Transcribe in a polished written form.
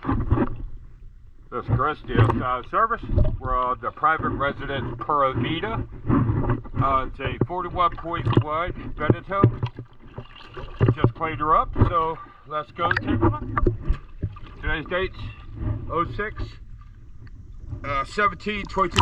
This is Chris, the service. We're on the private residence Puravida. It's a 41.1 Veneto. Just cleaned her up, so let's go take a look. Today's date's 06/17/22.